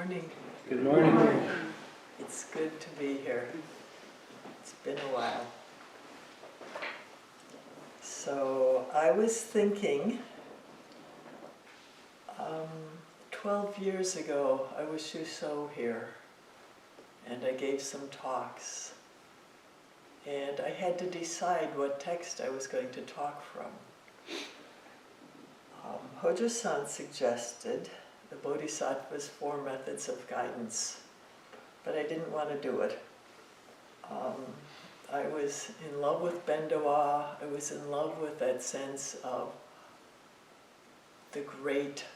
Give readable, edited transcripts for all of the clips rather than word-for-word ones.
morning. Good morning. It's good to be here. It's been a while. So I was thinking, 12 years ago I was Shodo here and I gave some talks. And I had to decide what text I was going to talk from. Hojo-san suggested the Bodhisattva's 4 methods of guidance, but I didn't want to do it. I was in love with Bendoa. I was in love with that sense of the great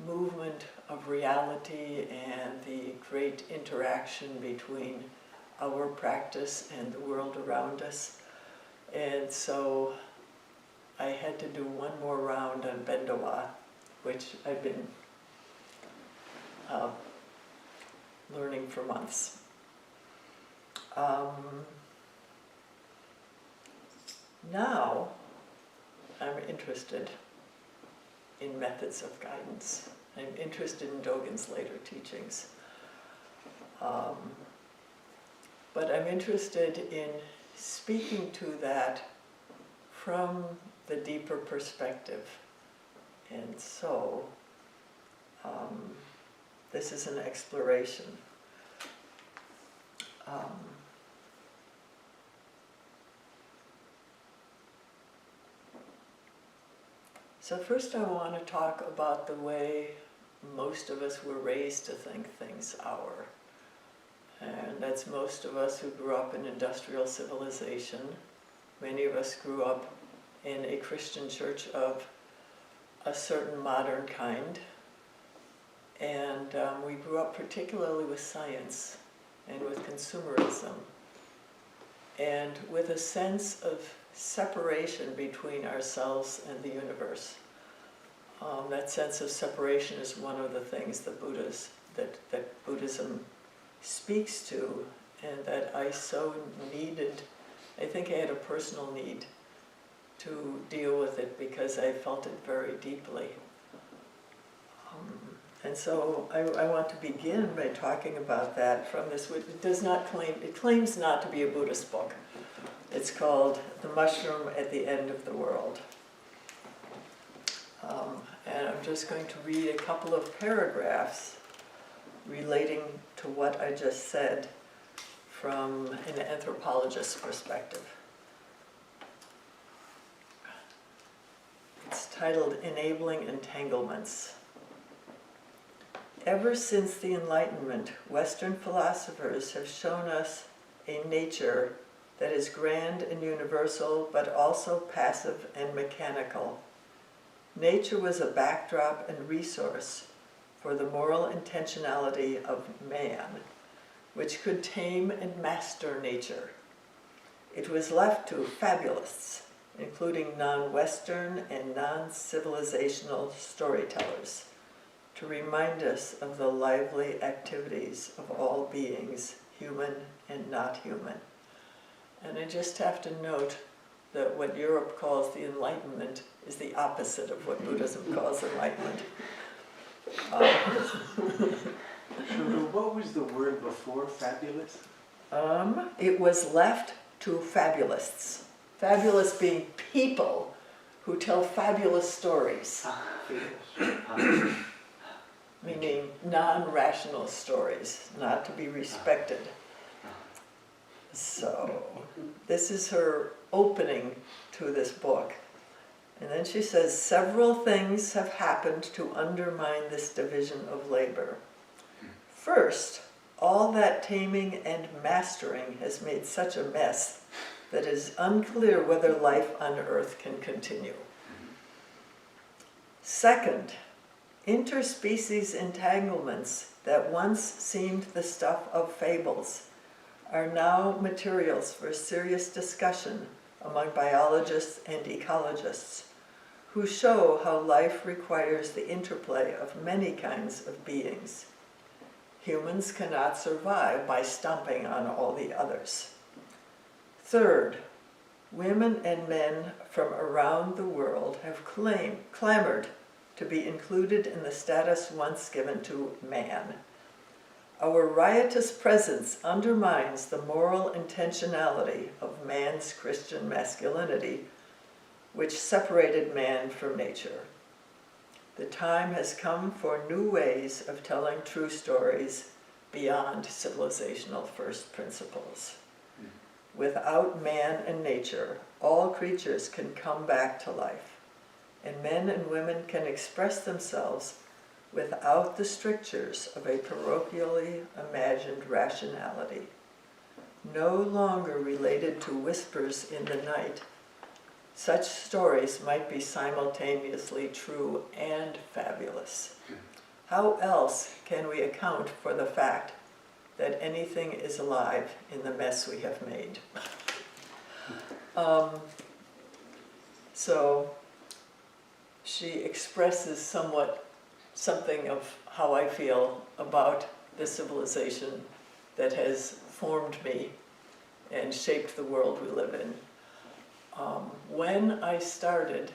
movement of reality and the great interaction between our practice and the world around us. And so I had to do one more round on Bendoa, which I've been learning for months. Now I'm interested in methods of guidance. I'm interested in Dogen's later teachings. But I'm interested in speaking to that from the deeper perspective. And so, this is an exploration. So first I want to talk about the way most of us were raised to think things our. And that's most of us who grew up in industrial civilization. Many of us grew up in a Christian church of a certain modern kind. And we grew up particularly with science and with consumerism and with a sense of separation between ourselves and the universe. That sense of separation is one of the things that Buddhism speaks to, and that I so needed. I think I had a personal need to deal with it because I felt it very deeply. And so I want to begin by talking about that from this, which it claims not to be a Buddhist book. It's called The Mushroom at the End of the World. And I'm just going to read a couple of paragraphs relating to what I just said from an anthropologist's perspective. It's titled Enabling Entanglements. Ever since the Enlightenment, Western philosophers have shown us a nature that is grand and universal, but also passive and mechanical. Nature was a backdrop and resource for the moral intentionality of man, which could tame and master nature. It was left to fabulists, including non-Western and non-civilizational storytellers, to remind us of the lively activities of all beings, human and not human. And I just have to note that what Europe calls the Enlightenment is the opposite of what Buddhism calls enlightenment. Shodo, what was the word before fabulous? It was left to fabulists. Fabulous being people who tell fabulous stories. Meaning non-rational stories, not to be respected. So, this is her opening to this book. And then she says, several things have happened to undermine this division of labor. First, all that taming and mastering has made such a mess that it is unclear whether life on Earth can continue. Second, interspecies entanglements that once seemed the stuff of fables are now materials for serious discussion among biologists and ecologists, who show how life requires the interplay of many kinds of beings. Humans cannot survive by stomping on all the others. Third, women and men from around the world have clamored to be included in the status once given to man. Our riotous presence undermines the moral intentionality of man's Christian masculinity, which separated man from nature. The time has come for new ways of telling true stories beyond civilizational first principles. Without man and nature, all creatures can come back to life, and men and women can express themselves without the strictures of a parochially imagined rationality, no longer related to whispers in the night. Such stories might be simultaneously true and fabulous. How else can we account for the fact that anything is alive in the mess we have made? So she expresses something of how I feel about the civilization that has formed me and shaped the world we live in. When I started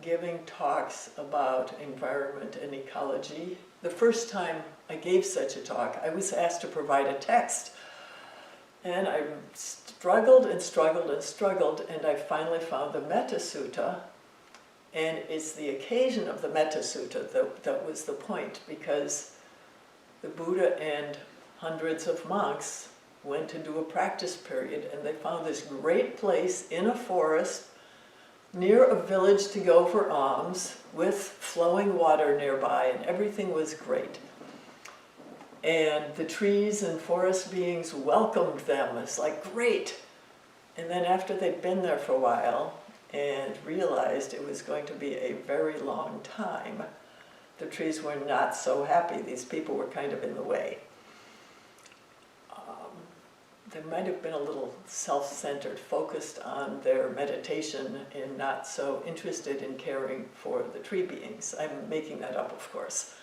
giving talks about environment and ecology, the first time I gave such a talk, I was asked to provide a text. And I struggled and struggled and struggled, and I finally found the Metta Sutta. And it's the occasion of the Metta Sutta that was the point, because the Buddha and hundreds of monks went to do a practice period, and they found this great place in a forest near a village to go for alms with flowing water nearby, and everything was great. And the trees and forest beings welcomed them. It's like, great. And then after they'd been there for a while and realized it was going to be a very long time, the trees were not so happy. These people were kind of in the way. They might have been a little self-centered, focused on their meditation and not so interested in caring for the tree beings. I'm making that up, of course.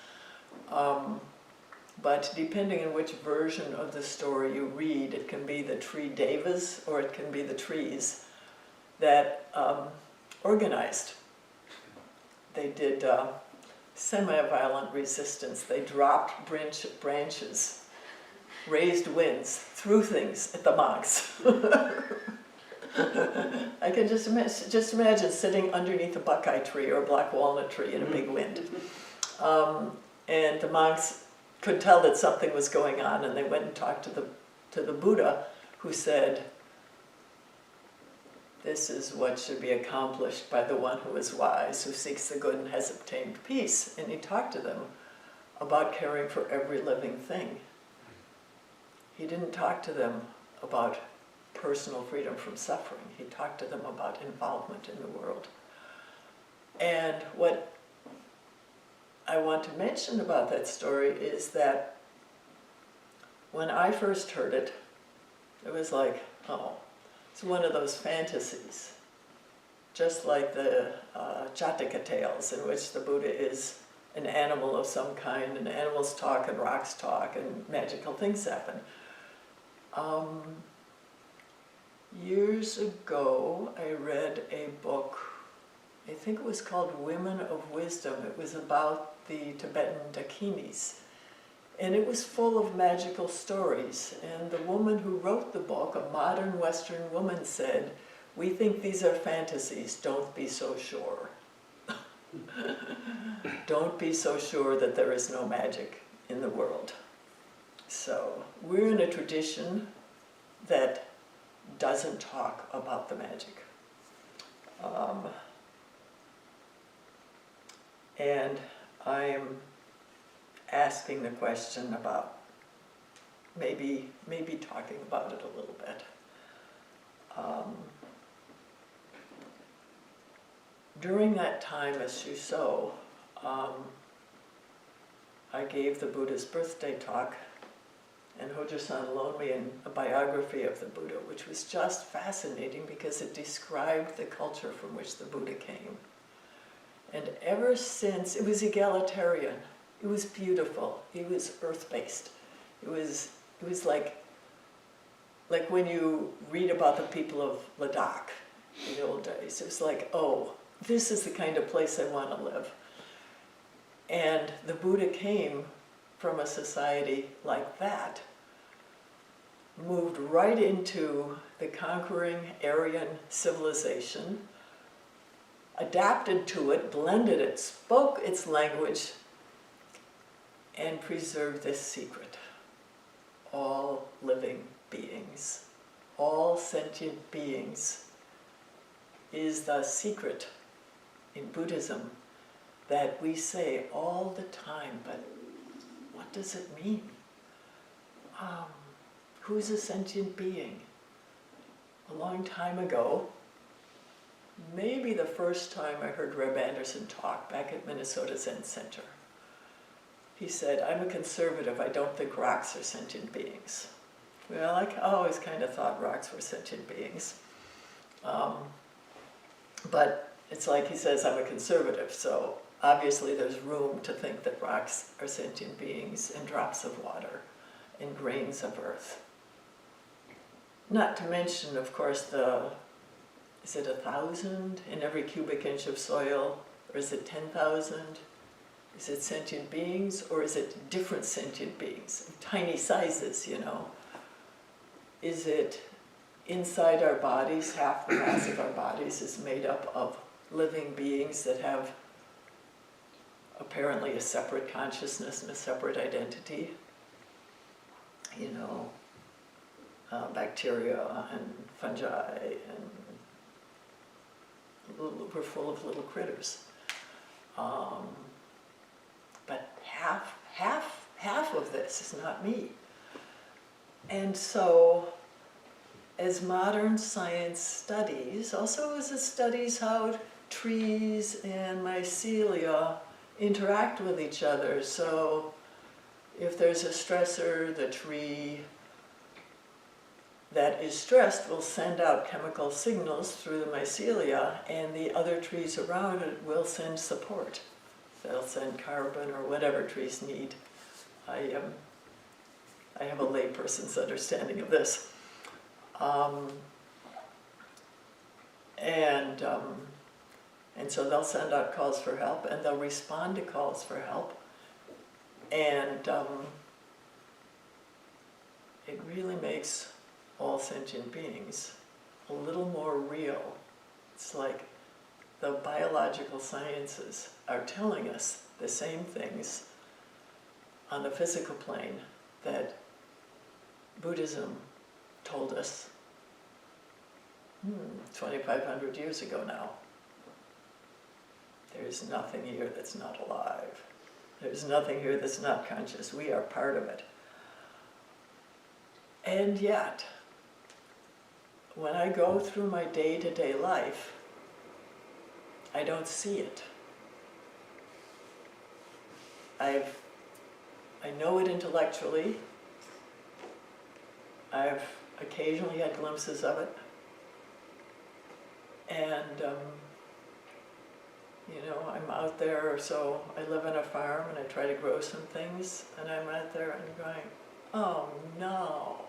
But depending on which version of the story you read, it can be the tree devas or it can be the trees that organized. They did semi-violent resistance. They dropped branches, raised winds, threw things at the monks. I can just imagine sitting underneath a buckeye tree or a black walnut tree in a big wind. And the monks could tell that something was going on, and they went and talked to the Buddha, who said, "This is what should be accomplished by the one who is wise, who seeks the good and has obtained peace." And he talked to them about caring for every living thing. He didn't talk to them about personal freedom from suffering. He talked to them about involvement in the world. And what I want to mention about that story is that when I first heard it, it was like, oh, it's one of those fantasies, just like the Jataka tales, in which the Buddha is an animal of some kind, and animals talk and rocks talk and magical things happen. Years ago, I read a book, I think it was called Women of Wisdom. It was about the Tibetan Dakinis. And it was full of magical stories. And the woman who wrote the book, a modern Western woman, said, "We think these are fantasies, don't be so sure." Don't be so sure that there is no magic in the world. So we're in a tradition that doesn't talk about the magic. And I'm asking the question about maybe talking about it a little bit. During that time as Shodo, I gave the Buddha's birthday talk, and Hojo-san loaned me a biography of the Buddha, which was just fascinating because it described the culture from which the Buddha came. And ever since, it was egalitarian. It was beautiful. It was earth-based. It was like when you read about the people of Ladakh in the old days. It was like, oh, this is the kind of place I want to live. And the Buddha came from a society like that, moved right into the conquering Aryan civilization, adapted to it, blended it, spoke its language, and preserved this secret. All living beings, all sentient beings, is the secret in Buddhism that we say all the time, but what does it mean? Who's a sentient being? A long time ago, maybe the first time I heard Reb Anderson talk back at Minnesota Zen Center, he said, I'm a conservative, I don't think rocks are sentient beings. Well, I always kind of thought rocks were sentient beings. But it's like he says, I'm a conservative, so obviously there's room to think that rocks are sentient beings and drops of water and grains of earth. Not to mention, of course, is it 1,000 in every cubic inch of soil? Or is it 10,000? Is it sentient beings, or is it different sentient beings? Tiny sizes, you know. Is it inside our bodies? Half the mass of our bodies is made up of living beings that have apparently a separate consciousness and a separate identity. You know, bacteria and fungi, and we're full of little critters. But half of this is not me. And so, as modern science studies, also as it studies how trees and mycelia interact with each other. So, if there's a stressor, the tree that is stressed will send out chemical signals through the mycelia, and the other trees around it will send support. They'll send carbon or whatever trees need. I have a layperson's understanding of this. And so they'll send out calls for help, and they'll respond to calls for help. And it really makes all sentient beings a little more real. It's like the biological sciences are telling us the same things on the physical plane that Buddhism told us 2,500 years ago now. There's nothing here that's not alive. There's nothing here that's not conscious. We are part of it. And yet, when I go through my day-to-day life, I don't see it. I know it intellectually. I've occasionally had glimpses of it. And, you know, I'm out there, so I live on a farm and I try to grow some things, and I'm out there and going, oh no.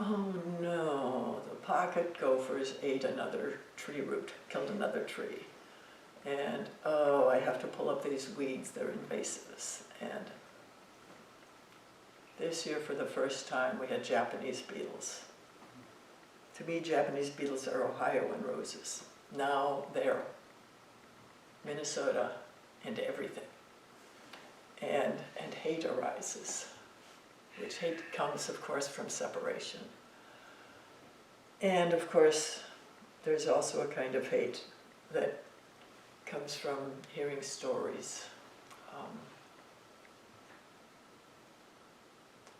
Oh no, the pocket gophers ate another tree root, killed another tree. And oh, I have to pull up these weeds, they're invasives. And this year, for the first time, we had Japanese beetles. To me, Japanese beetles are Ohioan roses. Now they're Minnesota and everything. And hate arises, which hate comes, of course, from separation. And, of course, there's also a kind of hate that comes from hearing stories.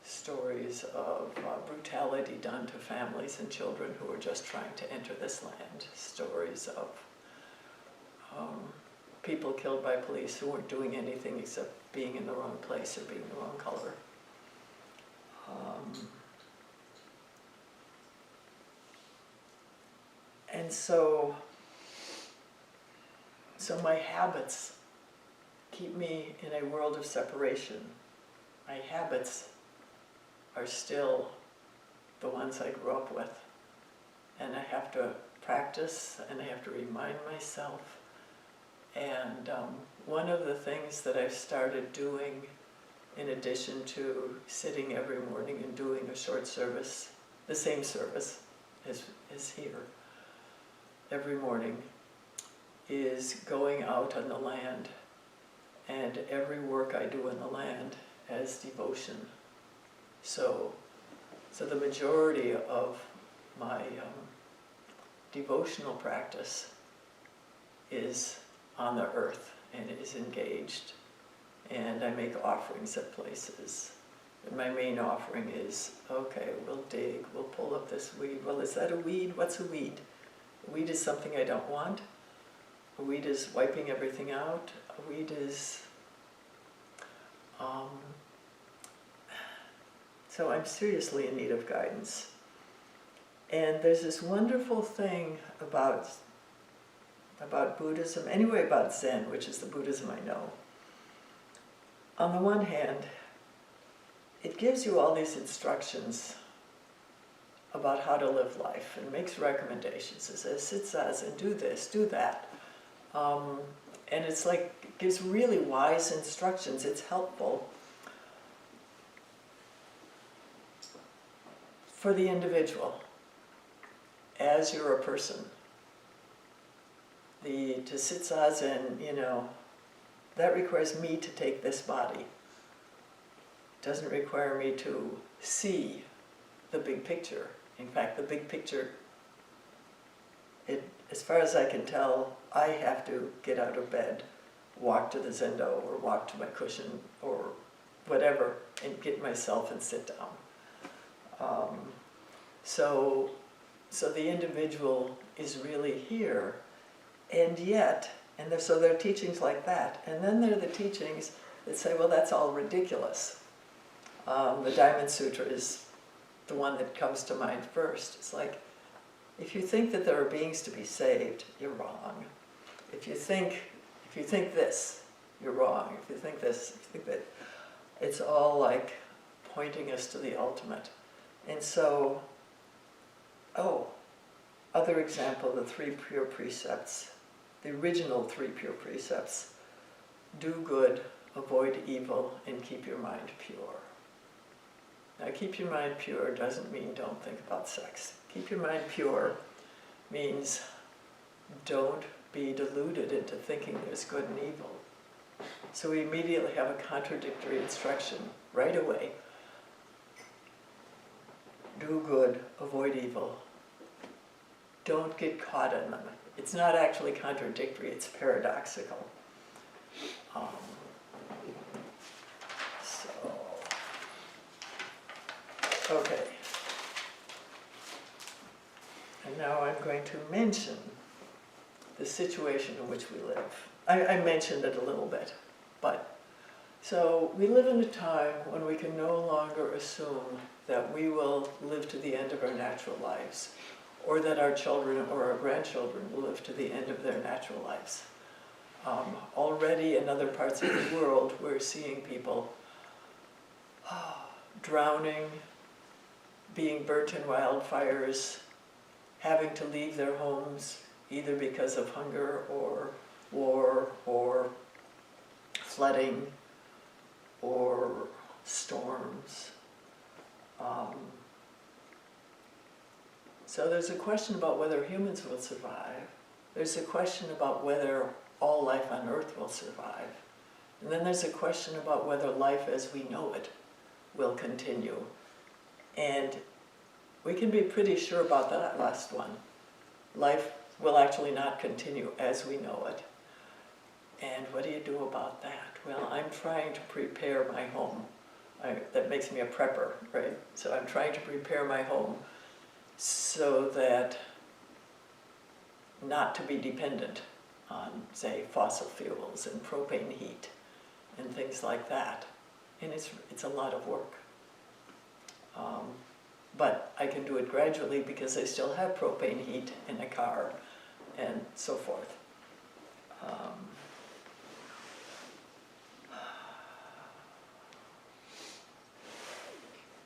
Stories of brutality done to families and children who are just trying to enter this land. Stories of people killed by police who weren't doing anything except being in the wrong place or being the wrong color. And so my habits keep me in a world of separation. My habits are still the ones I grew up with. And I have to practice, and I have to remind myself, and one of the things that I've started doing, in addition to sitting every morning and doing a short service, the same service as here, every morning, is going out on the land, and every work I do in the land as devotion. So the majority of my devotional practice is on the earth and is engaged, and I make offerings at places. And my main offering is, okay, we'll dig, we'll pull up this weed. Well, is that a weed? What's a weed? A weed is something I don't want. A weed is wiping everything out. A weed is... So I'm seriously in need of guidance. And there's this wonderful thing about Buddhism, anyway about Zen, which is the Buddhism I know. On the one hand, it gives you all these instructions about how to live life and makes recommendations. It says, sit zazen, do this, do that. And it's like, it gives really wise instructions. It's helpful for the individual as you're a person. To sit zazen, that requires me to take this body. It doesn't require me to see the big picture. In fact, the big picture, as far as I can tell, I have to get out of bed, walk to the zendo, or walk to my cushion, or whatever, and get myself and sit down. So the individual is really here, and yet, so there are teachings like that. And then there are the teachings that say, well, that's all ridiculous. The Diamond Sutra is the one that comes to mind first. It's like, if you think that there are beings to be saved, you're wrong. If you think this, you're wrong. If you think this, if you think that, it's all like pointing us to the ultimate. And so, other example, the 3 pure precepts, the original 3 pure precepts: do good, avoid evil, and keep your mind pure. Now, keep your mind pure doesn't mean don't think about sex. Keep your mind pure means don't be deluded into thinking there's good and evil. So we immediately have a contradictory instruction right away. Do good, avoid evil. Don't get caught in them. It's not actually contradictory, it's paradoxical. Okay. And now I'm going to mention the situation in which we live. I mentioned it a little bit, but so we live in a time when we can no longer assume that we will live to the end of our natural lives, or that our children or our grandchildren will live to the end of their natural lives. Already in other parts of the world, we're seeing people drowning, being burnt in wildfires, having to leave their homes either because of hunger or war or flooding or storms. So there's a question about whether humans will survive. There's a question about whether all life on Earth will survive. And then there's a question about whether life as we know it will continue. And we can be pretty sure about that last one. Life will actually not continue as we know it. And what do you do about that? Well, I'm trying to prepare my home. That makes me a prepper, right? So I'm trying to prepare my home so that not to be dependent on, say, fossil fuels and propane heat and things like that. And it's a lot of work. But I can do it gradually because I still have propane heat in a car and so forth.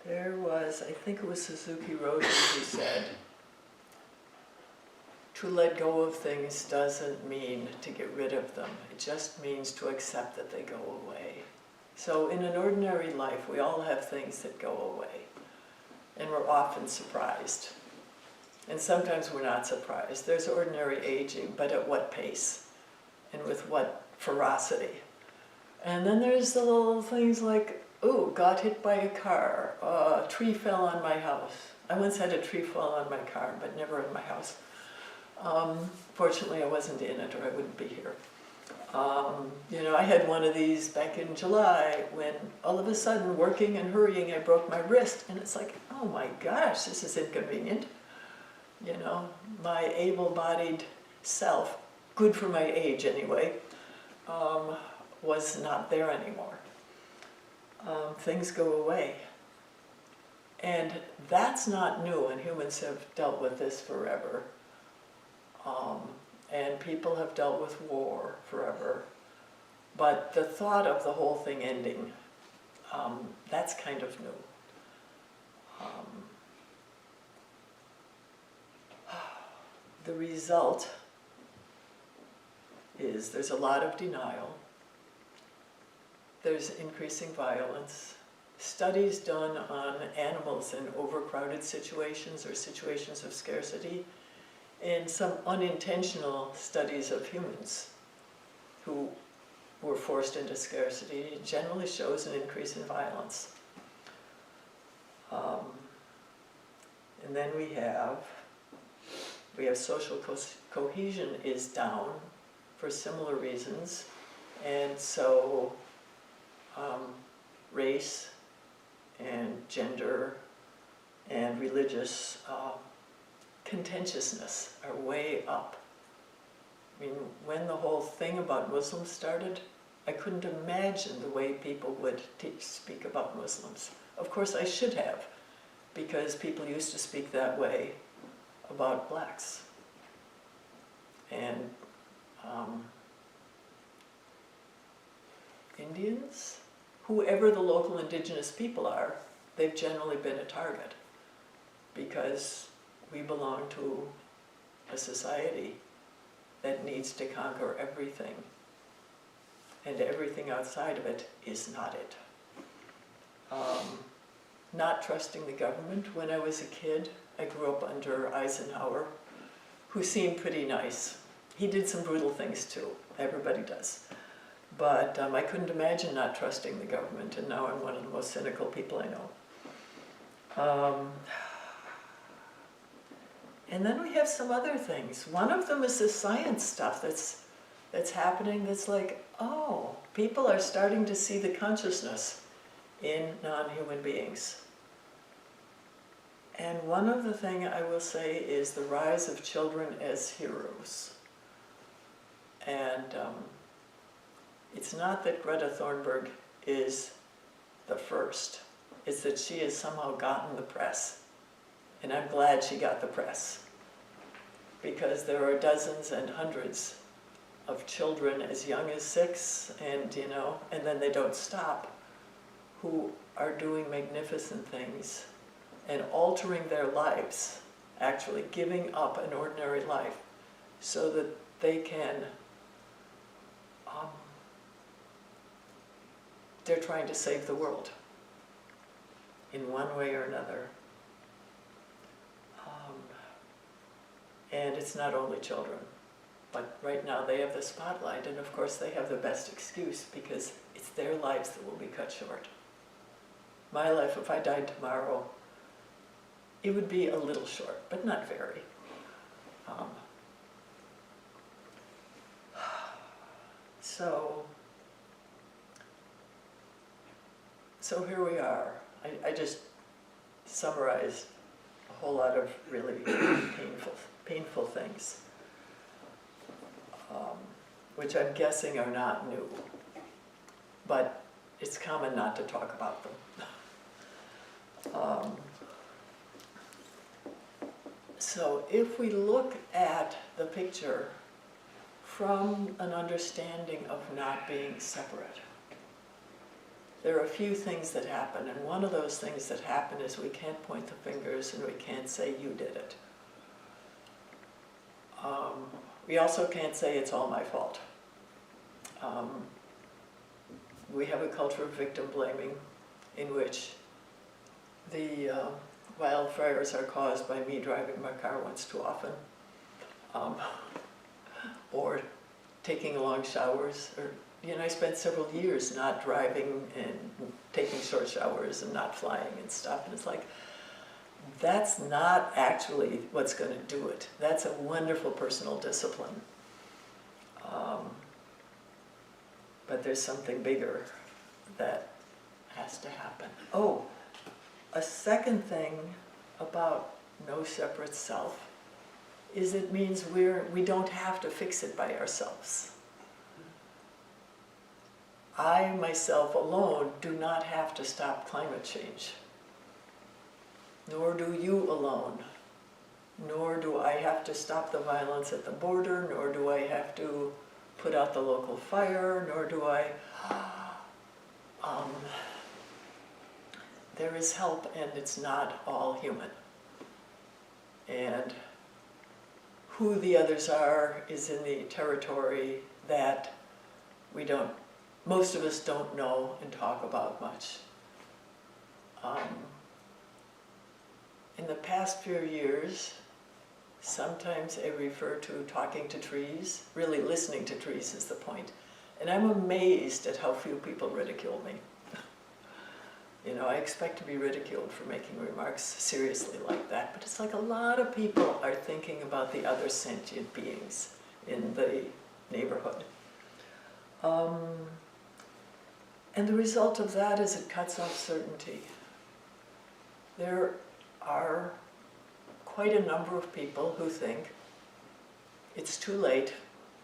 There was, I think it was Suzuki Roshi who said, to let go of things doesn't mean to get rid of them. It just means to accept that they go away. So in an ordinary life, we all have things that go away. And we're often surprised. And sometimes we're not surprised. There's ordinary aging, but at what pace? And with what ferocity? And then there's the little things like, oh, got hit by a car, a tree fell on my house. I once had a tree fall on my car, but never in my house. Fortunately, I wasn't in it, or I wouldn't be here. I had one of these back in July when all of a sudden, working and hurrying, I broke my wrist, and it's like, oh my gosh, this is inconvenient. My able-bodied self, good for my age anyway, was not there anymore. Things go away. And that's not new, and humans have dealt with this forever. And people have dealt with war forever. But the thought of the whole thing ending, that's kind of new. The result is there's a lot of denial. There's increasing violence. Studies done on animals in overcrowded situations or situations of scarcity, and some unintentional studies of humans who were forced into scarcity generally shows an increase in violence. And then we have social cohesion is down for similar reasons, and so race and gender and religious contentiousness are way up. I mean, when the whole thing about Muslims started, I couldn't imagine the way people would speak about Muslims. Of course, I should have, because people used to speak that way about blacks. And Indians, whoever the local indigenous people are, they've generally been a target because we belong to a society that needs to conquer everything, and everything outside of it is not it. Not trusting the government. When I was a kid, I grew up under Eisenhower, who seemed pretty nice. He did some brutal things too, everybody does. But I couldn't imagine not trusting the government, and now I'm one of the most cynical people I know. And then we have some other things. One of them is this science stuff that's happening that's like, oh, people are starting to see the consciousness in non-human beings. And one of the things I will say is the rise of children as heroes. And it's not that Greta Thunberg is the first. It's that she has somehow gotten the press. And I'm glad she got the press. Because there are dozens and hundreds of children as young as 6, and then they don't stop, who are doing magnificent things and altering their lives, actually giving up an ordinary life so that they can, they're trying to save the world in one way or another. And it's not only children, but right now they have the spotlight, and of course they have the best excuse because it's their lives that will be cut short. My life, if I died tomorrow, it would be a little short, but not very. So here we are. I just summarized a whole lot of really painful things, which I'm guessing are not new, but it's common not to talk about them. So if we look at the picture from an understanding of not being separate, there are a few things that happen, and one of those things that happen is we can't point the fingers and we can't say you did it. We also can't say it's all my fault. We have a culture of victim blaming in which the wildfires are caused by me driving my car once too often, or taking long showers, or I spent several years not driving and taking short showers and not flying and stuff, and it's like, that's not actually what's going to do it. That's a wonderful personal discipline. But there's something bigger that has to happen. Oh, a second thing about no separate self is it means we don't have to fix it by ourselves. I, myself alone, do not have to stop climate change. Nor do you alone. Nor do I have to stop the violence at the border, nor do I have to put out the local fire, nor do I... there is help, and it's not all human. And who the others are is in the territory that most of us don't know and talk about much. In the past few years, sometimes I refer to talking to trees. Really listening to trees is the point. And I'm amazed at how few people ridicule me. I expect to be ridiculed for making remarks seriously like that, but it's like a lot of people are thinking about the other sentient beings in the neighborhood. And the result of that is it cuts off certainty. There are quite a number of people who think it's too late,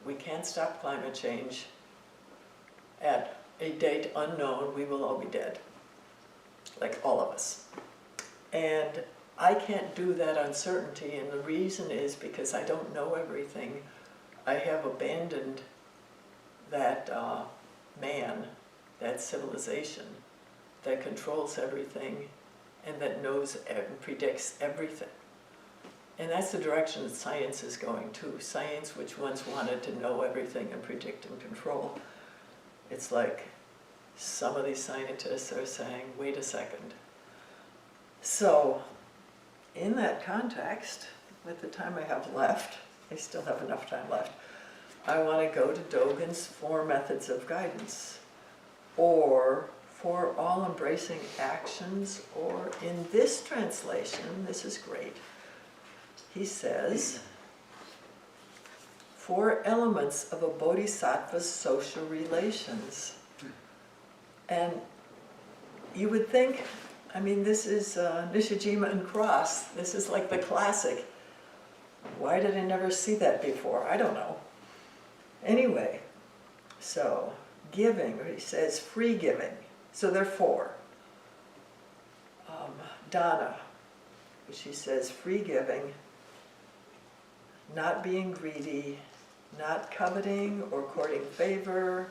we can't stop climate change, at a date unknown we will all be dead, like all of us. And I can't do that uncertainty, and the reason is because I don't know everything. I have abandoned that man, that civilization that controls everything and that knows and predicts everything. And that's the direction that science is going to. Science, which once wanted to know everything and predict and control, it's like some of these scientists are saying, wait a second. So, in that context, with the time I have left, I still have enough time left, I want to go to Dogen's 4 methods of guidance, or for all embracing actions, or in this translation, this is great, he says, 4 elements of a Bodhisattva's social relations. And you would think, this is Nishijima and Cross. This is like the classic. Why did I never see that before? I don't know. Anyway, so giving, or he says free giving. So there are 4. Dana, which he says free giving, not being greedy, not coveting or courting favor,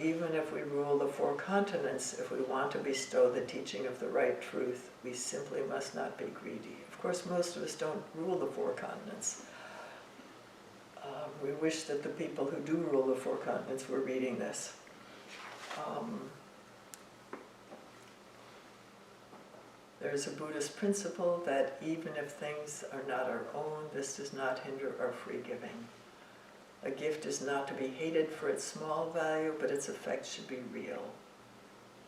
even if we rule the 4 continents, if we want to bestow the teaching of the right truth, we simply must not be greedy. Of course, most of us don't rule the 4 continents. We wish that the people who do rule the 4 continents were reading this. There's a Buddhist principle that even if things are not our own, this does not hinder our free giving. A gift is not to be hated for its small value, but its effect should be real.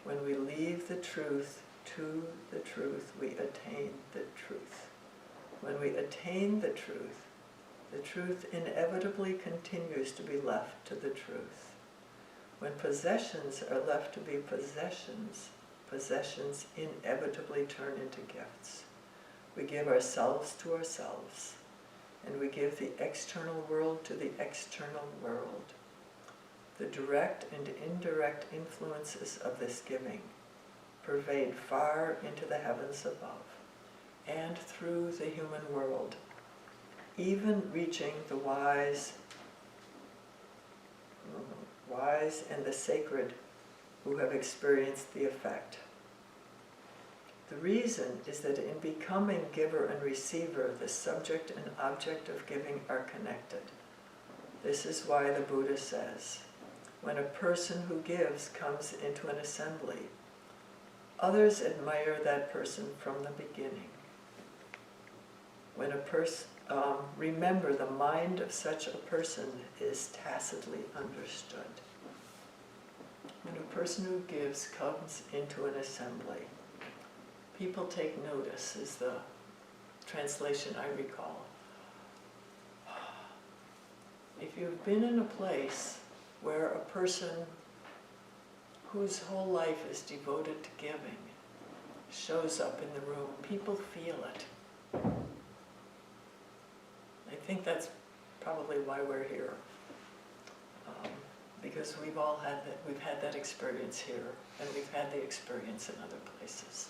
When we leave the truth to the truth, we attain the truth. When we attain the truth inevitably continues to be left to the truth. When possessions are left to be possessions, possessions inevitably turn into gifts. We give ourselves to ourselves, and we give the external world to the external world. The direct and indirect influences of this giving pervade far into the heavens above and through the human world, even reaching the wise and the sacred who have experienced the effect. The reason is that in becoming giver and receiver, the subject and object of giving are connected. This is why the Buddha says, when a person who gives comes into an assembly, others admire that person from the beginning. When a person, remember, the mind of such a person is tacitly understood. When a person who gives comes into an assembly, people take notice, is the translation I recall. If you've been in a place where a person whose whole life is devoted to giving shows up in the room, people feel it. I think that's probably why we're here. Because we've all had that, we've had that experience here, and we've had the experience in other places.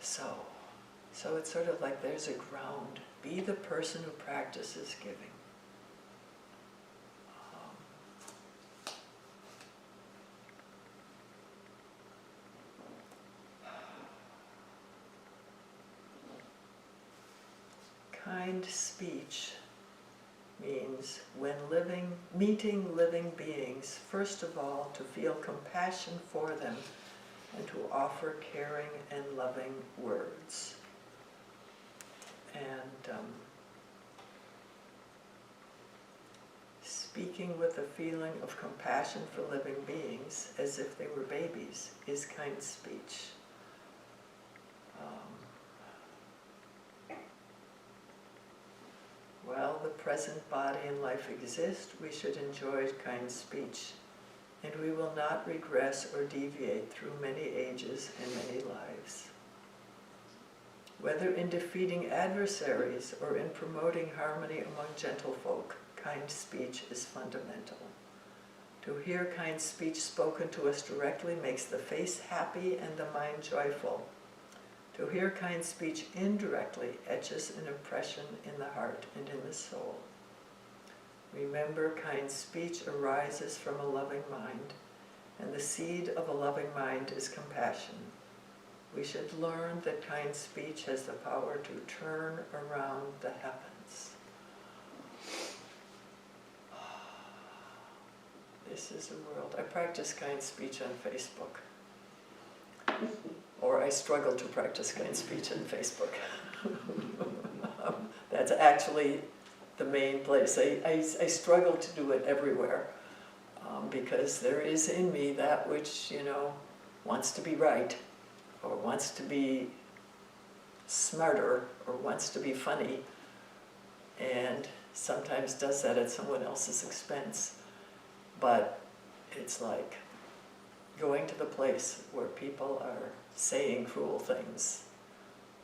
So it's sort of like there's a ground. Be the person who practices giving. Kind speech means when meeting living beings, first of all, to feel compassion for them and to offer caring and loving words. And speaking with a feeling of compassion for living beings as if they were babies is kind speech. While the present body and life exist, we should enjoy kind speech, and we will not regress or deviate through many ages and many lives. Whether in defeating adversaries or in promoting harmony among gentlefolk, kind speech is fundamental. To hear kind speech spoken to us directly makes the face happy and the mind joyful. To hear kind speech indirectly etches an impression in the heart and in the soul. Remember, kind speech arises from a loving mind, and the seed of a loving mind is compassion. We should learn that kind speech has the power to turn around the heavens. This is a world. I practice kind speech on Facebook. Or I struggle to practice kind speech on Facebook. That's actually the main place. I struggle to do it everywhere because there is in me that which, wants to be right, or wants to be smarter, or wants to be funny, and sometimes does that at someone else's expense. But it's like going to the place where people are saying cruel things,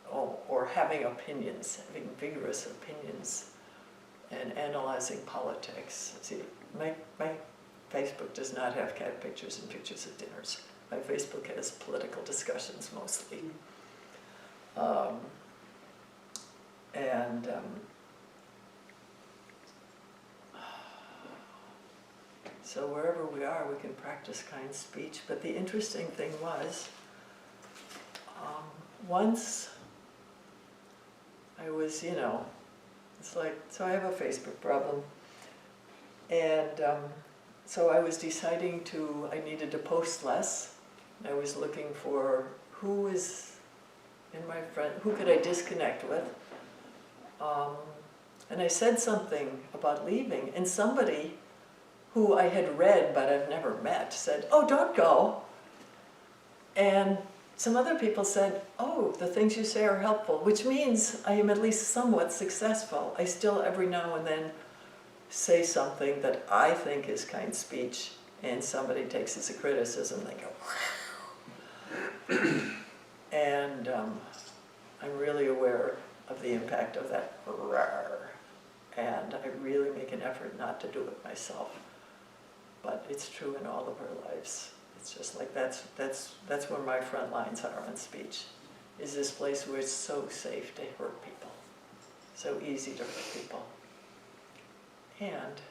or having opinions, having vigorous opinions, and analyzing politics. See, my Facebook does not have cat pictures and pictures of dinners. My Facebook has political discussions mostly. So wherever we are, we can practice kind speech. But the interesting thing was, once I was, it's like, so I have a Facebook problem. And so I was deciding I needed to post less. I was looking for who could I disconnect with? And I said something about leaving, and somebody who I had read but I've never met said, "Oh, don't go." And some other people said, "Oh, the things you say are helpful," which means I am at least somewhat successful. I still every now and then say something that I think is kind speech, and somebody takes it as a criticism, they go, "Wow." And I'm really aware of the impact of that, and I really make an effort not to do it myself. But it's true in all of our lives. It's just like that's where my front lines are on speech, is this place where it's so safe to hurt people, so easy to hurt people. And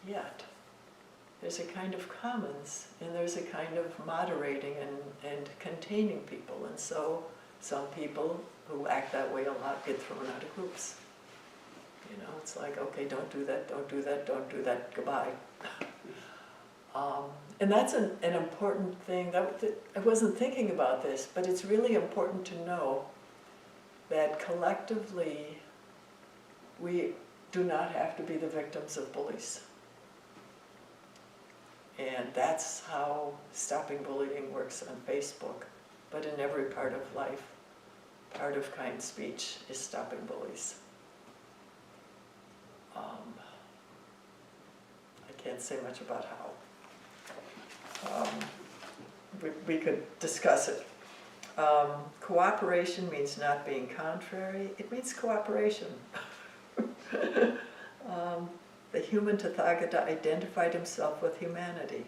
yet, there's a kind of commons, and there's a kind of moderating and containing entertaining people. And so some people who act that way a lot get thrown out of groups. You know, it's like, okay, don't do that, don't do that, don't do that, goodbye. And that's an important thing. I wasn't thinking about this, but it's really important to know that collectively we do not have to be the victims of bullies. And that's how stopping bullying works on Facebook, but in every part of life. Part of kind speech is stopping bullies. I can't say much about how. We could discuss it. Cooperation means not being contrary. It means cooperation. The human Tathagata identified himself with humanity.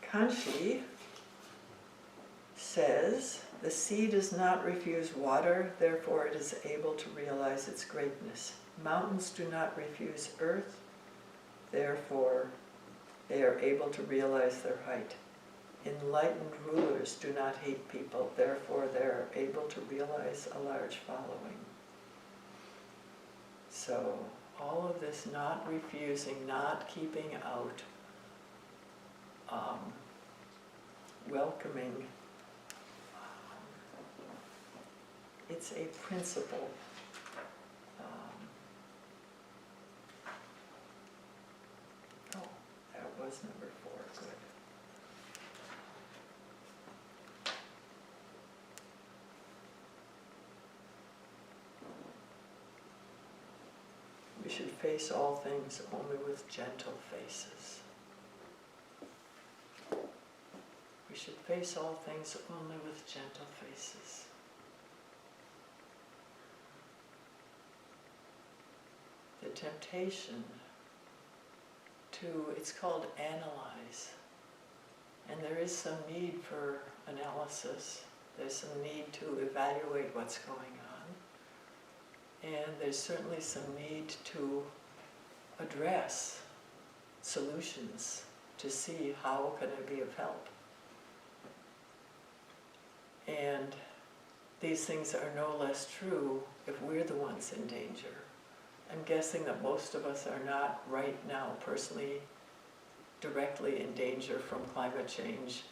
Kanshi says, the sea does not refuse water, therefore it is able to realize its greatness. Mountains do not refuse earth, therefore they are able to realize their height. Enlightened rulers do not hate people, therefore they are able to realize a large following. So all of this not refusing, not keeping out, welcoming, it's a principle. That was number 4, good. We should face all things only with gentle faces. We should face all things only with gentle faces. The temptation to, it's called analyze. And there is some need for analysis. There's some need to evaluate what's going on. And there's certainly some need to address solutions to see how can I be of help. And these things are no less true if we're the ones in danger. I'm guessing that most of us are not right now personally directly in danger from climate change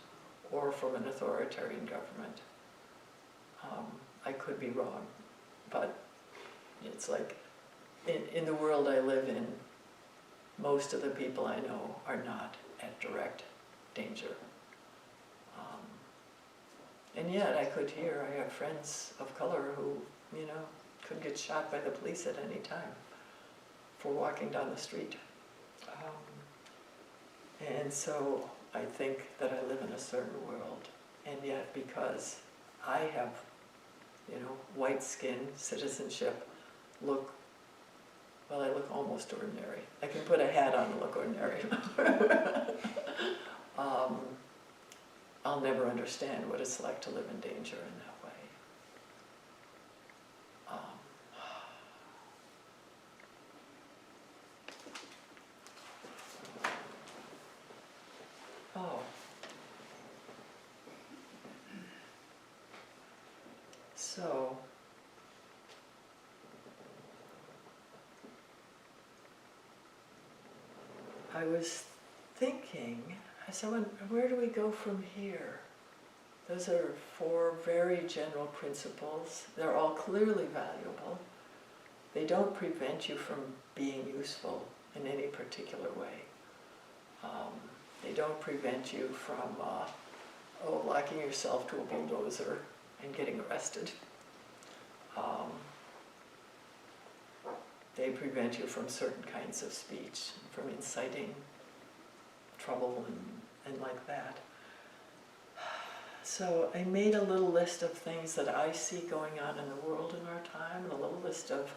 or from an authoritarian government. I could be wrong, but it's like in the world I live in, most of the people I know are not at direct danger. And yet I could hear, I have friends of color who, you know, could get shot by the police at any time for walking down the street. And so I think that I live in a certain world, and yet because I have, you know, white skin, citizenship, look, well, I look almost ordinary. I can put a hat on and look ordinary. I'll never understand what it's like to live in danger in that way. So, I was thinking, so where do we go from here? Those are 4 very general principles. They're all clearly valuable. They don't prevent you from being useful in any particular way. They don't prevent you from locking yourself to a bulldozer and getting arrested. They prevent you from certain kinds of speech, from inciting trouble and like that. So I made a little list of things that I see going on in the world in our time, and a little list of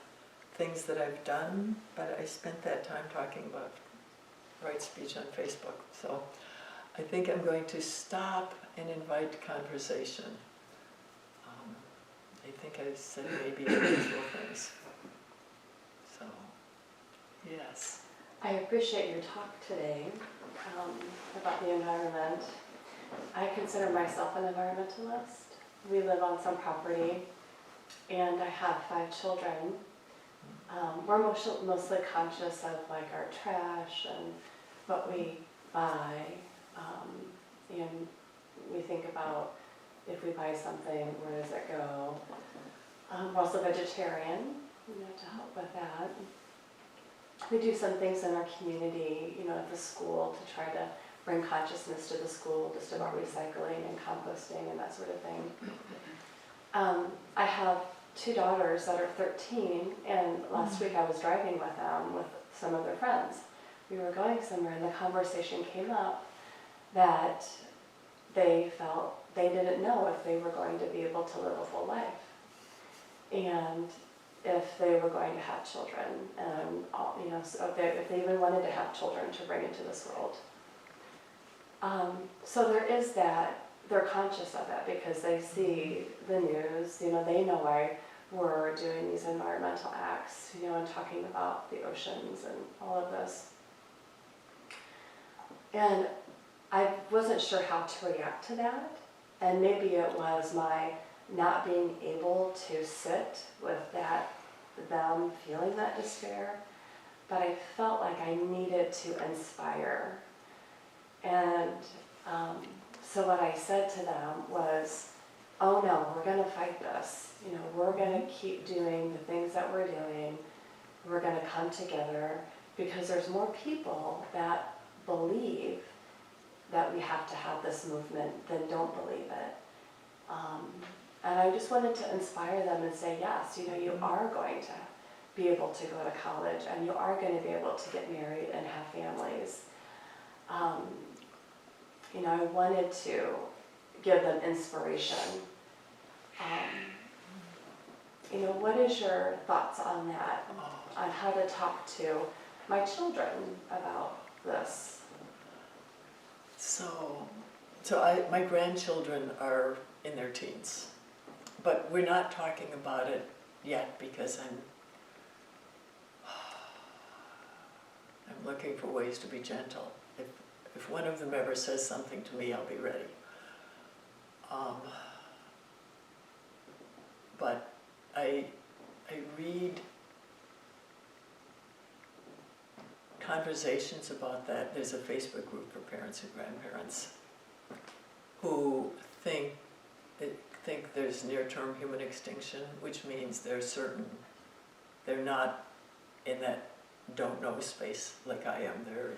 things that I've done, but I spent that time talking about right speech on Facebook. So I think I'm going to stop and invite conversation. I think I said maybe unusual things. So, yes. I appreciate your talk today. about the environment. I consider myself an environmentalist. We live on some property, and I have 5 children. We're mostly conscious of like our trash and what we buy, and we think about if we buy something, where does it go? We're also vegetarian, to help with that. We do some things in our community, at the school to try to bring consciousness to the school, just about recycling and composting and that sort of thing. I have 2 daughters that are 13, and last week I was driving with them with some of their friends. We were going somewhere, and the conversation came up that they felt they didn't know if they were going to be able to live a full life, and if they were going to have children, and so if they even wanted to have children to bring into this world. So there is that. They're conscious of it because they see the news. They know why we're doing these environmental acts. And talking about the oceans and all of this. And I wasn't sure how to react to that. And maybe it was my not being able to sit with them feeling that despair. But I felt like I needed to inspire. And so what I said to them was, oh no, we're going to fight this. We're going to keep doing the things that we're doing. We're going to come together because there's more people that believe that we have to have this movement than don't believe it. And I just wanted to inspire them and say, yes, you are going to be able to go to college, and you are going to be able to get married and have families. I wanted to give them inspiration. What is your thoughts on that? On how to talk to my children about this? My grandchildren are in their teens, but we're not talking about it yet because I'm looking for ways to be gentle. If one of them ever says something to me, I'll be ready. But I read conversations about that. There's a Facebook group for parents and grandparents who think there's near-term human extinction, which means they're not in that don't know space like I am. They're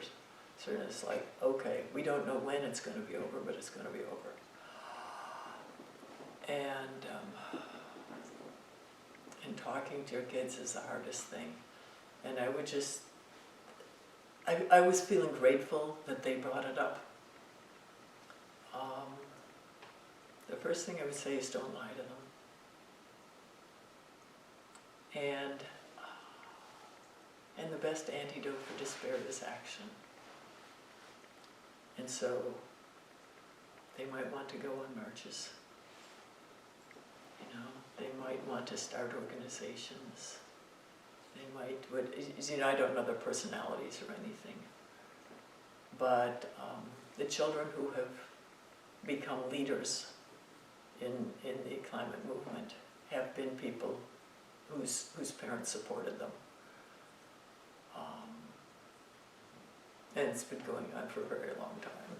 sort of like, okay, we don't know when it's going to be over, but it's going to be over. And talking to your kids is the hardest thing. And I was feeling grateful that they brought it up. The first thing I would say is don't lie to them. And the best antidote for despair is action. And so they might want to go on marches. They might want to start organizations. They might, I don't know their personalities or anything. But the children who have become leaders in the climate movement have been people whose parents supported them. And it's been going on for a very long time.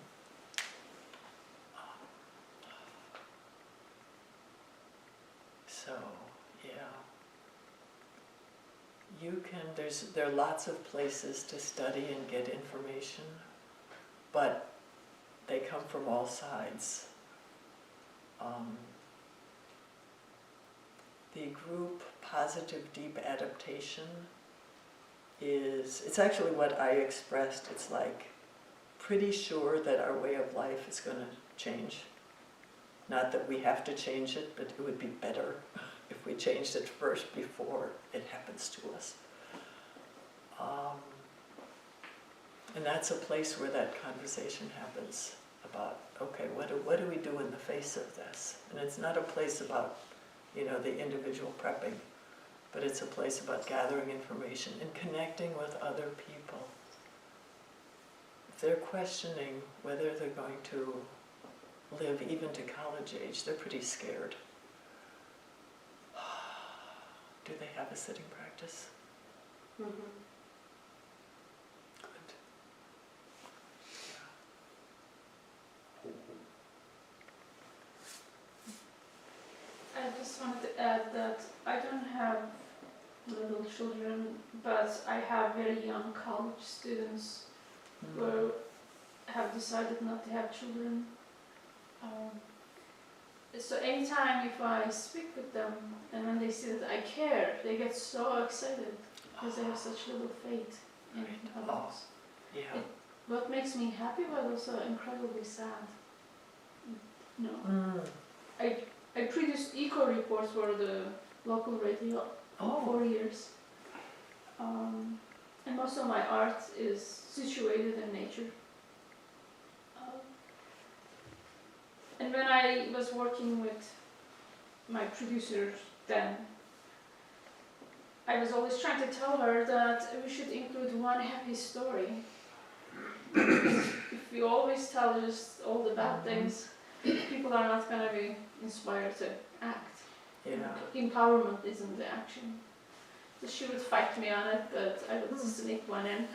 So, yeah. There are lots of places to study and get information, but they come from all sides. The group Positive Deep Adaptation it's actually what I expressed. It's like pretty sure that our way of life is going to change. Not that we have to change it, but it would be better if we changed it first before it happens to us. And that's a place where that conversation happens about, okay, what do we do in the face of this? And it's not a place about, the individual prepping, but it's a place about gathering information and connecting with other people. if they're questioning whether they're going to live even to college age, they're pretty scared. Do they have a sitting practice? Mhm. Good. I just wanted to add that I don't have little children, but I have very young college students who have decided not to have children. So anytime if I speak with them and when they see that I care, they get so excited because they have such little faith in others. Yeah. What makes me happy but also incredibly sad. No. I produced eco reports for the local radio for 4 years. And most of my art is situated in nature. And when I was working with my producers then, I was always trying to tell her that we should include one happy story. If we always tell just all the bad things, people are not going to be inspired to act. Yeah. Empowerment isn't the action. So she would fight me on it, but I would sneak one in.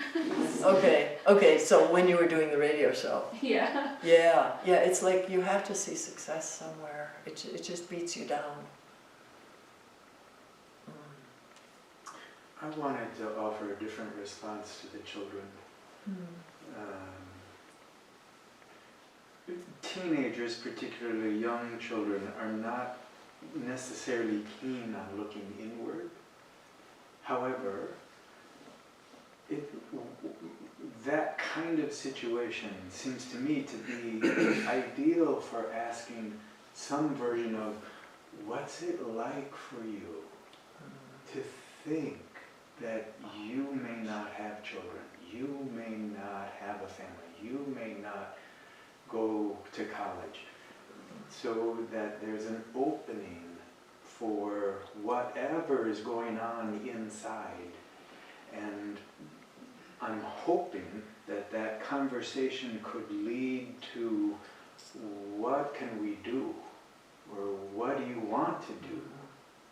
Okay, so when you were doing the radio show. Yeah. Yeah, it's like you have to see success somewhere. It just beats you down. I wanted to offer a different response to the children. Teenagers, particularly young children, are not necessarily keen on looking inward. However, that kind of situation seems to me to be ideal for asking some version of, what's it like for you to think that you may not have children, you may not have a family, you may not go to college, so that there's an opening for whatever is going on inside. And I'm hoping that that conversation could lead to, what can we do? Or what do you want to do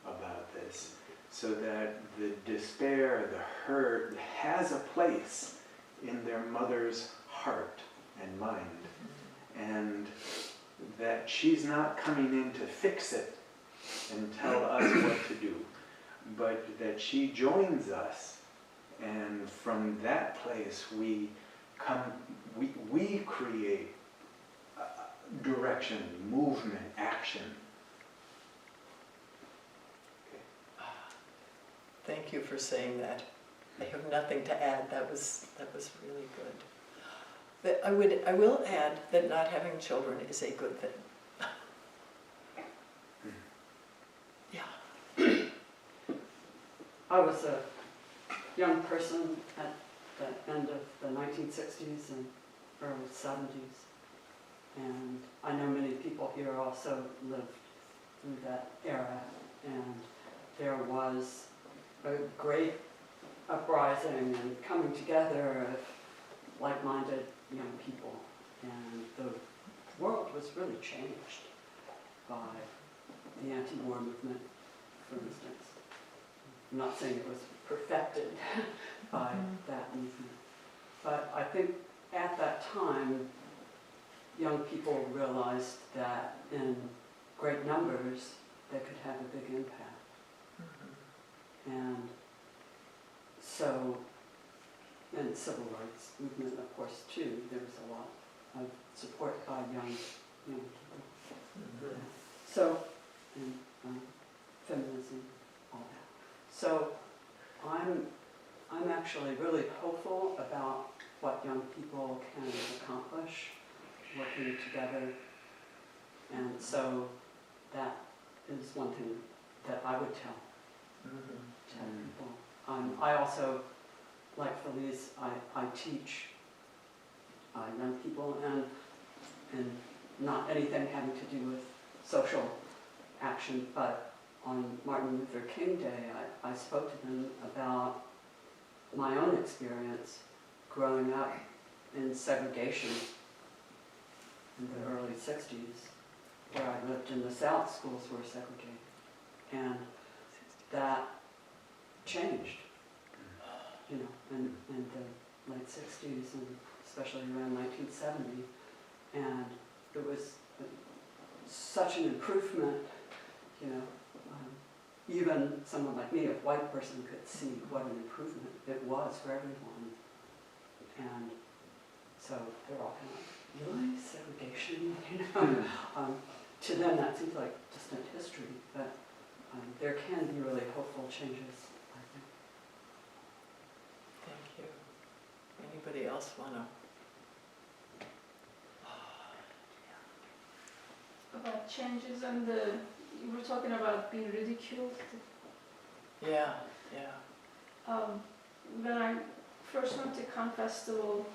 about this? So that the despair, the hurt has a place in their mother's heart and mind. And that she's not coming in to fix it and tell us what to do, but that she joins us, and from that place we create direction, movement, action. Thank you for saying that. I have nothing to add. That was really good. But I will add that not having children is a good thing. Yeah. I was a young person at the end of the 1960s and early 70s. And I know many people here also lived through that era. And there was a great uprising and coming together of like-minded young people. And the world was really changed by the anti-war movement, for instance. I'm not saying it was perfected by that movement, but I think at that time, young people realized that in great numbers, they could have a big impact. And so, in the civil rights movement, of course, too, there was a lot of support by young people. So, and feminism, all that. So, I'm actually really hopeful about what young people can accomplish working together. And so that is one thing that I would tell people. I also, like Felice, I teach young people and not anything having to do with social action, but on Martin Luther King Day, I spoke to them about my own experience growing up in segregation in the early 60s. Where I lived in the South, schools were segregated. And that changed, you know, in the late 60s and especially around 1970. And it was such an improvement, you know, even someone like me, a white person, could see what an improvement it was for everyone. And so they're all kind of, really? Segregation, you know? To them that seems like distant history, but there can be really hopeful changes, I think. Thank you. Anybody else want to? About changes and you were talking about being ridiculed. Yeah, yeah. When I first went to Cannes Festival,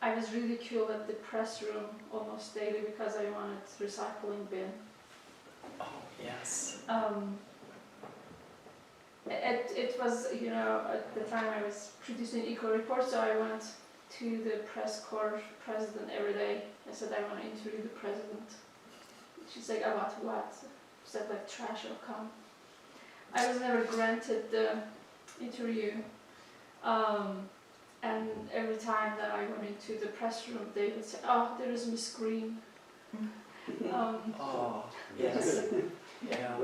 I was ridiculed at the press room almost daily because I wanted recycling bin. Oh, yes. It was, you know, at the time I was producing Eco Report, so I went to the press corps president every day. I said, I want to interview the president. She's like, about what? She said, like, trash or come. I was never granted the interview. And every time that I went into the press room, they would say, oh, there is Miss Green. Oh, yes. Yeah.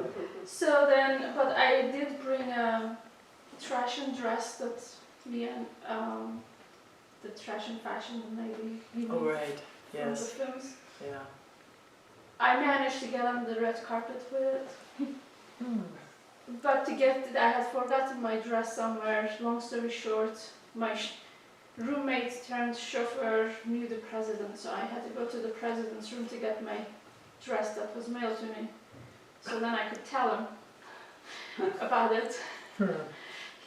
So then, but I did bring a trash and dress that me and the trash and fashion lady Oh, right. from Yes. the films. Yeah. I managed to get on the red carpet with it. But to get it, I had forgotten my dress somewhere. Long story short, my roommate turned chauffeur knew the president, so I had to go to the president's room to get my dress that was mailed to me. So then I could tell him about it.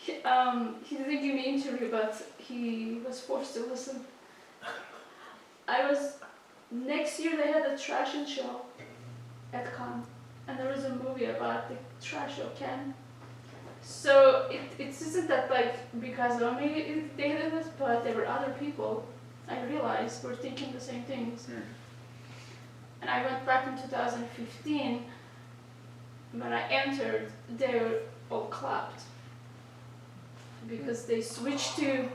He didn't give me an interview, but he was forced to listen. Next year they had a trashing show at Cannes, and there was a movie about the trash show Cannes. So it isn't that like because of me they did it, but there were other people I realized were thinking the same things. And I went back in 2015. When I entered, they were all clapped because they switched to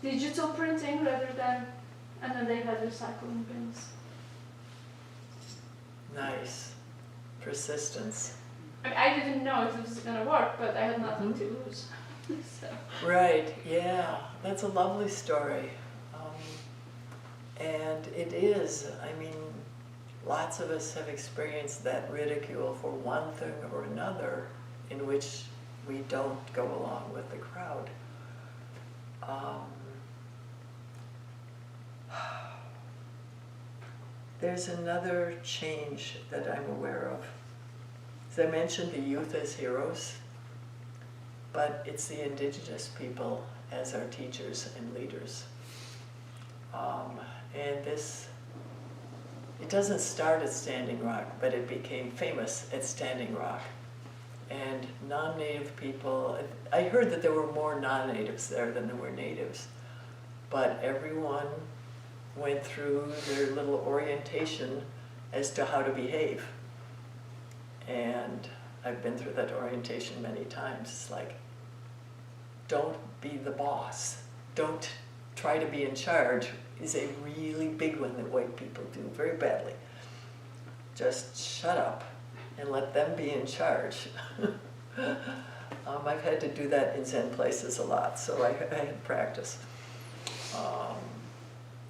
digital printing rather than, and then they had recycling bins. Nice. Persistence. I mean, I didn't know if it was going to work, but I had nothing to lose. So. Right, yeah. That's a lovely story. And it is, I mean, lots of us have experienced that ridicule for one thing or another in which we don't go along with the crowd. There's another change that I'm aware of. As I mentioned, the youth as heroes, but it's the indigenous people as our teachers and leaders. And this, it doesn't start at Standing Rock, but it became famous at Standing Rock. And non-native people, I heard that there were more non-natives there than there were natives, but everyone went through their little orientation as to how to behave. And I've been through that orientation many times. It's like, don't be the boss. Don't try to be in charge is a really big one that white people do very badly. Just shut up and let them be in charge. I've had to do that in Zen places a lot, so I had practice.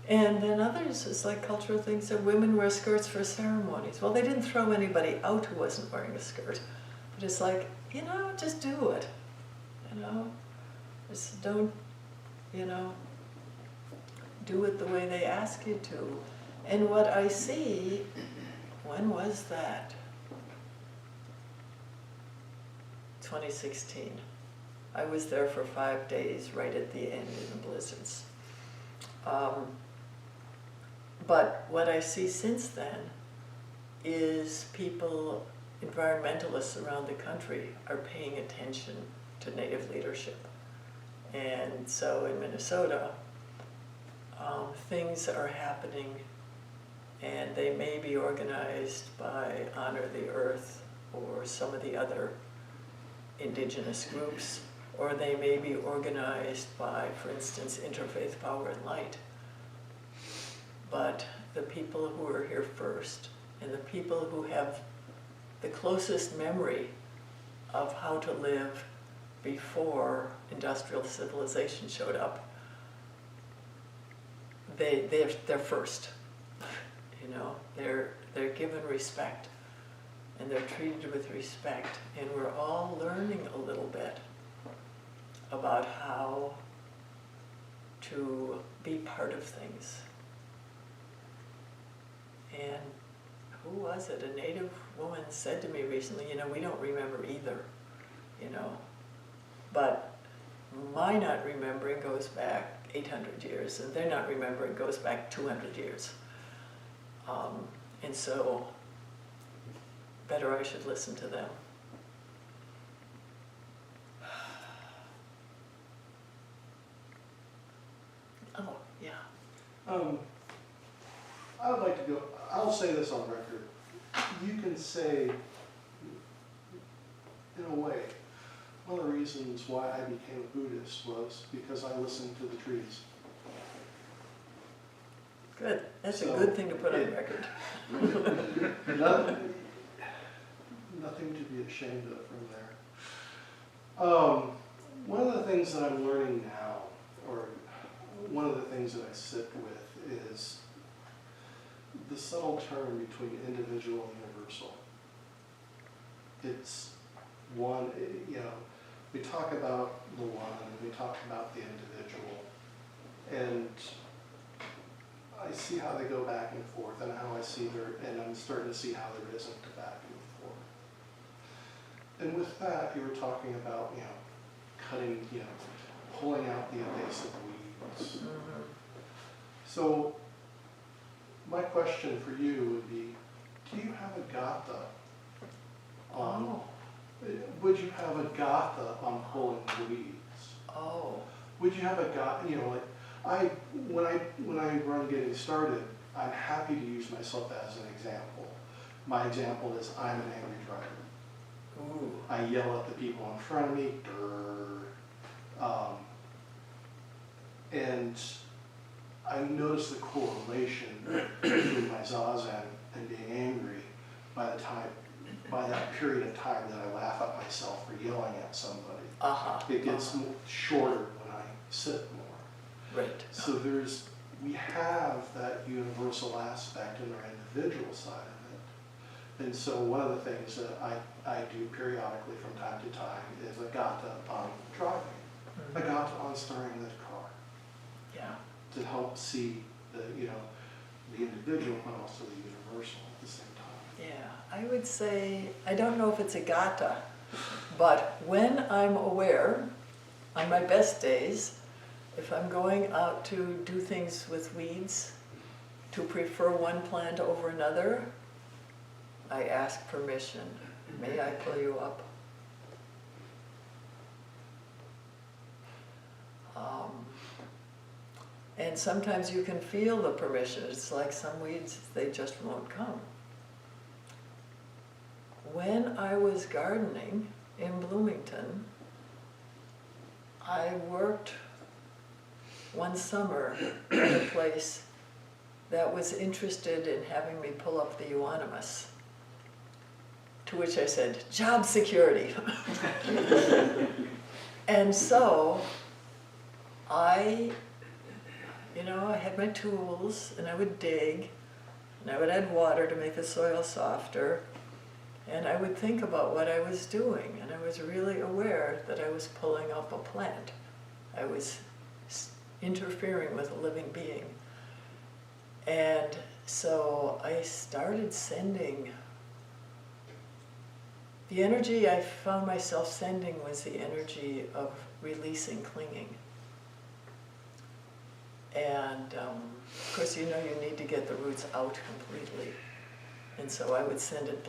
And then others, it's like cultural things that women wear skirts for ceremonies. Well, they didn't throw anybody out who wasn't wearing a skirt. But it's like, you know, just do it. You know, just don't, you know, do it the way they ask you to. And what I see, when was that? 2016. I was there for 5 days, right at the end of the blizzards. But what I see since then is people, environmentalists around the country, are paying attention to Native leadership. And so in Minnesota, things are happening, and they may be organized by Honor the Earth or some of the other indigenous groups, or they may be organized by, for instance, Interfaith Power and Light. But the people who are here first, and the people who have the closest memory of how to live before industrial civilization showed up, they're first. You know, they're given respect, and they're treated with respect, and we're all learning a little bit about how to be part of things. And who was it? A native woman said to me recently, you know, we don't remember either, you know, but my not remembering goes back 800 years, and their not remembering goes back 200 years. And so, better I should listen to them. Oh, yeah. I would like to go, I'll say this on record. You can say, in a way, one of the reasons why I became a Buddhist was because I listened to the trees. Good. That's a So, good thing to put on record. Nothing to be ashamed of from there. One of the things that I'm learning now, or one of the things that I sit with, is the subtle term between individual and universal. It's one, you know, we talk about the one, and we talk about the individual, and I see how they go back and forth, and how I see and I'm starting to see how there isn't a back and forth. And with that, you were talking about, you know, cutting, you know, pulling out the invasive weeds. Mm-hmm. So, my question for you would be, do you have a gatha on, would you have a gatha on pulling the weeds? Oh. Would you have a gatha, you know, like, when I run Getting Started, I'm happy to use myself as an example. My example is I'm an angry driver. Ooh. I yell at the people in front of me, and I notice the correlation between my zazen and being angry by that period of time that I laugh at myself for yelling at somebody. It gets shorter when I sit more. Right. So we have that universal aspect in our individual side of it. And so one of the things that I do periodically from time to time is a gatha on driving, a gatha on starting the car. Yeah. To help see the individual, but also the universal at the same time. Yeah, I would say, I don't know if it's a gatha, but when I'm aware, on my best days, if I'm going out to do things with weeds, to prefer one plant over another, I ask permission. May I pull you up? And sometimes you can feel the permission. It's like some weeds, they just won't come. When I was gardening in Bloomington, I worked one summer at a place that was interested in having me pull up the euonymus. To which I said, job security. And so I had my tools, and I would dig, and I would add water to make the soil softer, and I would think about what I was doing, and I was really aware that I was pulling up a plant. I was interfering with a living being. And so I started sending. The energy I found myself sending was the energy of releasing clinging. And of course, you need to get the roots out completely. And so I would send it